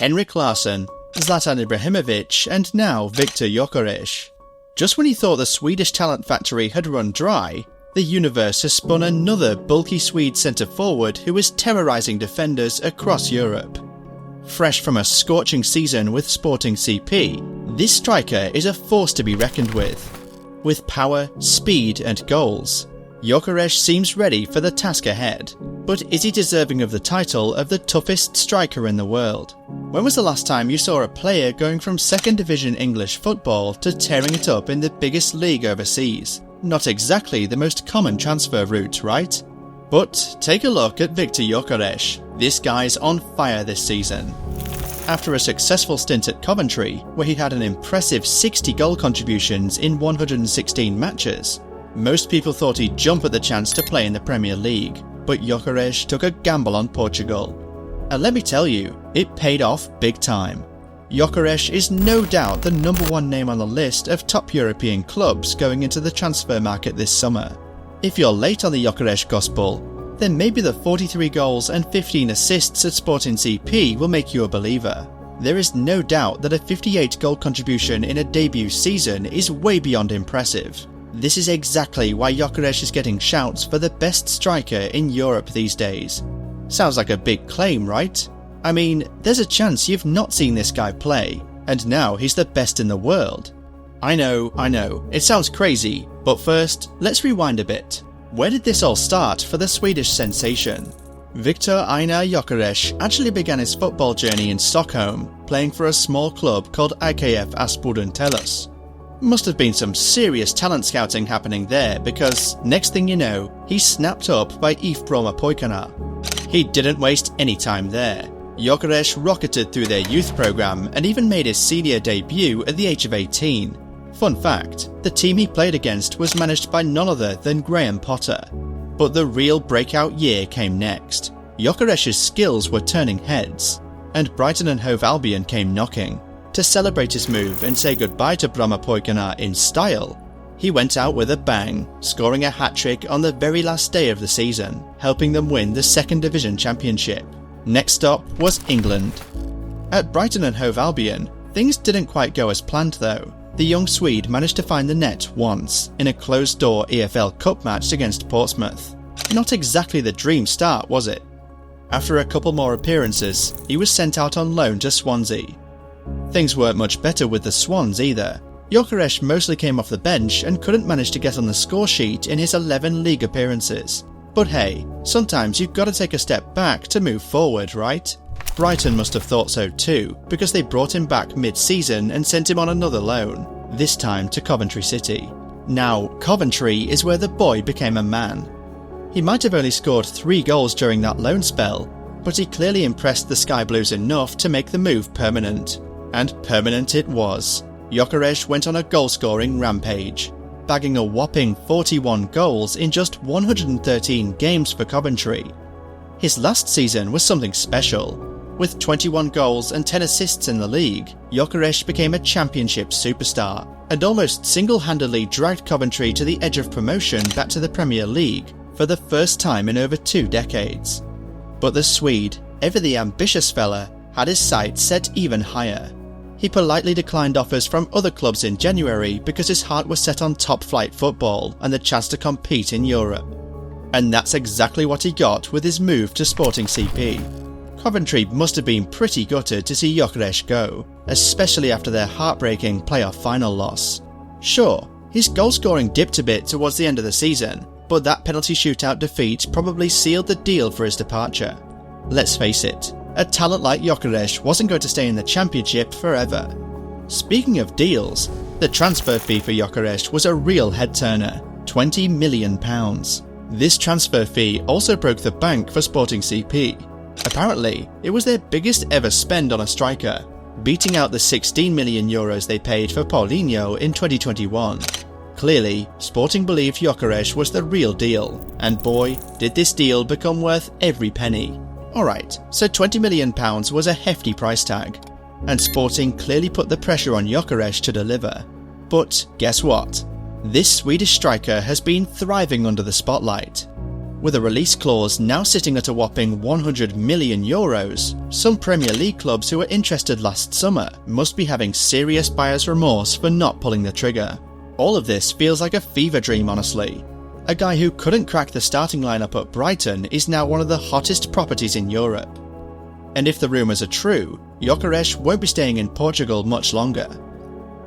Henrik Larson, Zlatan Ibrahimovic, and now Viktor Gyokeres. Just when you thought the Swedish talent factory had run dry, the universe has spun another bulky Swede centre-forward who is terrorizing defenders across Europe. Fresh from a scorching season with Sporting CP, this striker is a force to be reckoned with. With power, speed and goals, Gyökeres seems ready for the task ahead. But is he deserving of the title of the toughest striker in the world? When was the last time you saw a player going from second division English football to tearing it up in the biggest league overseas? Not exactly the most common transfer route, right? But take a look at Viktor Gyokeres. This guy's on fire this season. After a successful stint at Coventry, where he had an impressive 60 goal contributions in 116 matches, most people thought he'd jump at the chance to play in the Premier League, but Gyökeres took a gamble on Portugal. And let me tell you, it paid off big time. Gyökeres is no doubt the number one name on the list of top European clubs going into the transfer market this summer. If you're late on the Gyökeres gospel, then maybe the 43 goals and 15 assists at Sporting CP will make you a believer. There is no doubt that a 58 goal contribution in a debut season is way beyond impressive. This is exactly why Gyökeres is getting shouts for the best striker in Europe these days. Sounds like a big claim, right? I mean, there's a chance you've not seen this guy play, and now he's the best in the world. I know, it sounds crazy, but first, let's rewind a bit. Where did this all start for the Swedish sensation? Viktor Einar Gyökeres actually began his football journey in Stockholm, playing for a small club called IKF Aspudden Tellus. Must have been some serious talent scouting happening there, because next thing you know, he's snapped up by IF Brommapojkarna. He didn't waste any time there. Gyökeres rocketed through their youth program and even made his senior debut at the age of 18. Fun fact, the team he played against was managed by none other than Graham Potter. But the real breakout year came next. Gyökeres' skills were turning heads, and Brighton and Hove Albion came knocking. To celebrate his move and say goodbye to Brommapojkarna in style, he went out with a bang, scoring a hat-trick on the very last day of the season, helping them win the second division championship. Next stop was England. At Brighton and Hove Albion, things didn't quite go as planned though. The young Swede managed to find the net once, in a closed-door EFL Cup match against Portsmouth. Not exactly the dream start, was it? After a couple more appearances, he was sent out on loan to Swansea. Things weren't much better with the Swans either. Gyökeres mostly came off the bench and couldn't manage to get on the score sheet in his 11 league appearances. But hey, sometimes you've got to take a step back to move forward, right? Brighton must have thought so too, because they brought him back mid-season and sent him on another loan, this time to Coventry City. Now, Coventry is where the boy became a man. He might have only scored 3 goals during that loan spell, but he clearly impressed the Sky Blues enough to make the move permanent. And permanent it was. Gyökeres went on a goal-scoring rampage, bagging a whopping 41 goals in just 113 games for Coventry. His last season was something special. With 21 goals and 10 assists in the league, Gyökeres became a championship superstar, and almost single-handedly dragged Coventry to the edge of promotion back to the Premier League for the first time in over 2 decades. But the Swede, ever the ambitious fella, had his sights set even higher. He politely declined offers from other clubs in January because his heart was set on top-flight football and the chance to compete in Europe. And that's exactly what he got with his move to Sporting CP. Coventry must have been pretty gutted to see Gyökeres go, especially after their heartbreaking playoff final loss. Sure, his goal-scoring dipped a bit towards the end of the season, but that penalty shootout defeat probably sealed the deal for his departure. Let's face it, a talent like Gyökeres wasn't going to stay in the championship forever. Speaking of deals, the transfer fee for Gyökeres was a real head-turner, £20 million. This transfer fee also broke the bank for Sporting CP. Apparently, it was their biggest ever spend on a striker, beating out the €16 million they paid for Paulinho in 2021. Clearly, Sporting believed Gyökeres was the real deal, and boy, did this deal become worth every penny. Alright, so £20 million was a hefty price tag, and Sporting clearly put the pressure on Gyökeres to deliver. But guess what? This Swedish striker has been thriving under the spotlight. With a release clause now sitting at a whopping €100 million, some Premier League clubs who were interested last summer must be having serious buyer's remorse for not pulling the trigger. All of this feels like a fever dream, honestly. A guy who couldn't crack the starting lineup at Brighton is now one of the hottest properties in Europe. And if the rumours are true, Gyökeres won't be staying in Portugal much longer.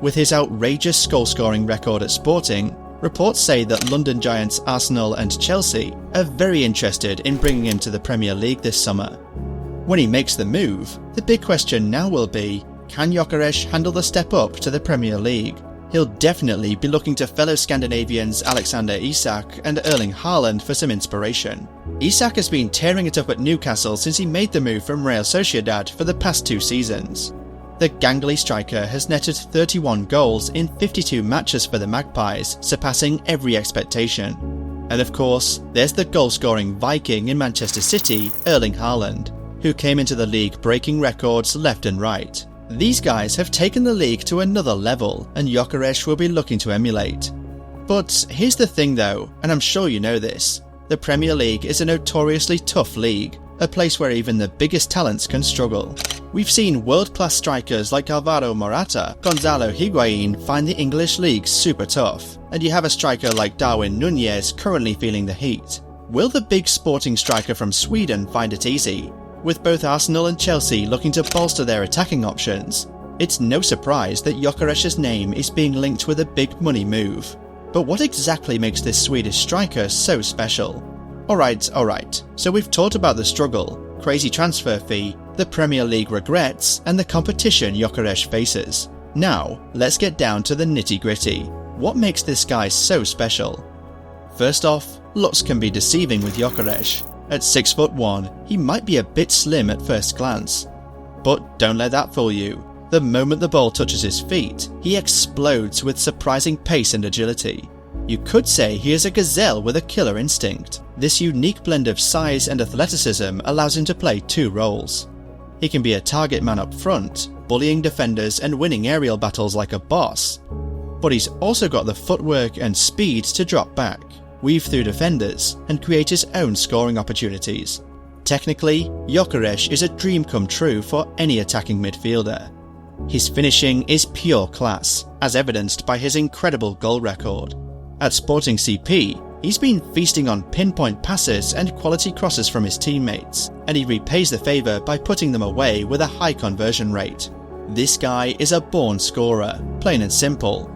With his outrageous goal-scoring record at Sporting, reports say that London giants Arsenal and Chelsea are very interested in bringing him to the Premier League this summer. When he makes the move, the big question now will be, can Gyökeres handle the step up to the Premier League? He'll definitely be looking to fellow Scandinavians Alexander Isak and Erling Haaland for some inspiration. Isak has been tearing it up at Newcastle since he made the move from Real Sociedad for the past 2 seasons. The gangly striker has netted 31 goals in 52 matches for the Magpies, surpassing every expectation. And of course, there's the goal-scoring Viking in Manchester City, Erling Haaland, who came into the league breaking records left and right. These guys have taken the league to another level, and Gyökeres will be looking to emulate. But here's the thing though, and I'm sure you know this, the Premier League is a notoriously tough league, a place where even the biggest talents can struggle. We've seen world-class strikers like Alvaro Morata, Gonzalo Higuain find the English league super tough, and you have a striker like Darwin Núñez currently feeling the heat. Will the big Sporting striker from Sweden find it easy? With both Arsenal and Chelsea looking to bolster their attacking options, it's no surprise that Gyökeres' name is being linked with a big money move. But what exactly makes this Swedish striker so special? Alright, so we've talked about the struggle, crazy transfer fee, the Premier League regrets, and the competition Gyökeres faces. Now, let's get down to the nitty-gritty. What makes this guy so special? First off, looks can be deceiving with Gyökeres. At 6'1", he might be a bit slim at first glance. But don't let that fool you. The moment the ball touches his feet, he explodes with surprising pace and agility. You could say he is a gazelle with a killer instinct. This unique blend of size and athleticism allows him to play 2 roles. He can be a target man up front, bullying defenders and winning aerial battles like a boss. But he's also got the footwork and speed to drop back, weave through defenders, and create his own scoring opportunities. Technically, Gyökeres is a dream come true for any attacking midfielder. His finishing is pure class, as evidenced by his incredible goal record. At Sporting CP, he's been feasting on pinpoint passes and quality crosses from his teammates, and he repays the favour by putting them away with a high conversion rate. This guy is a born scorer, plain and simple.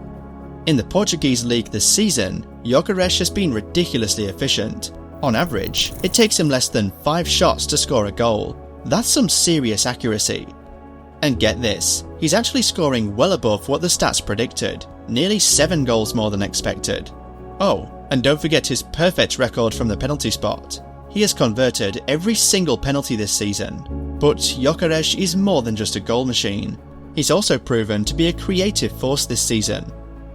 In the Portuguese league this season, Gyökeres has been ridiculously efficient. On average, it takes him less than 5 shots to score a goal. That's some serious accuracy. And get this, he's actually scoring well above what the stats predicted, nearly 7 goals more than expected. Oh, and don't forget his perfect record from the penalty spot. He has converted every single penalty this season. But Gyökeres is more than just a goal machine. He's also proven to be a creative force this season.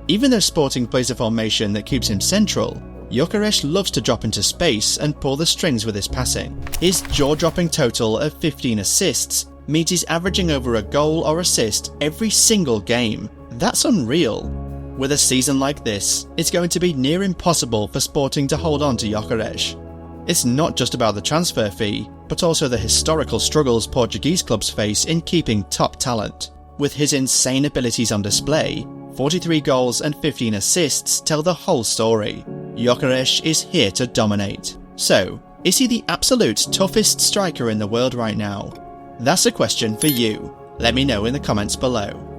Even though Sporting plays a formation that keeps him central, Gyökeres loves to drop into space and pull the strings with his passing. His jaw-dropping total of 15 assists means he's averaging over a goal or assist every single game. That's unreal. With a season like this, it's going to be near impossible for Sporting to hold on to Gyökeres. It's not just about the transfer fee, but also the historical struggles Portuguese clubs face in keeping top talent. With his insane abilities on display, 43 goals and 15 assists tell the whole story. Gyökeres is here to dominate. So, is he the absolute toughest striker in the world right now? That's a question for you. Let me know in the comments below.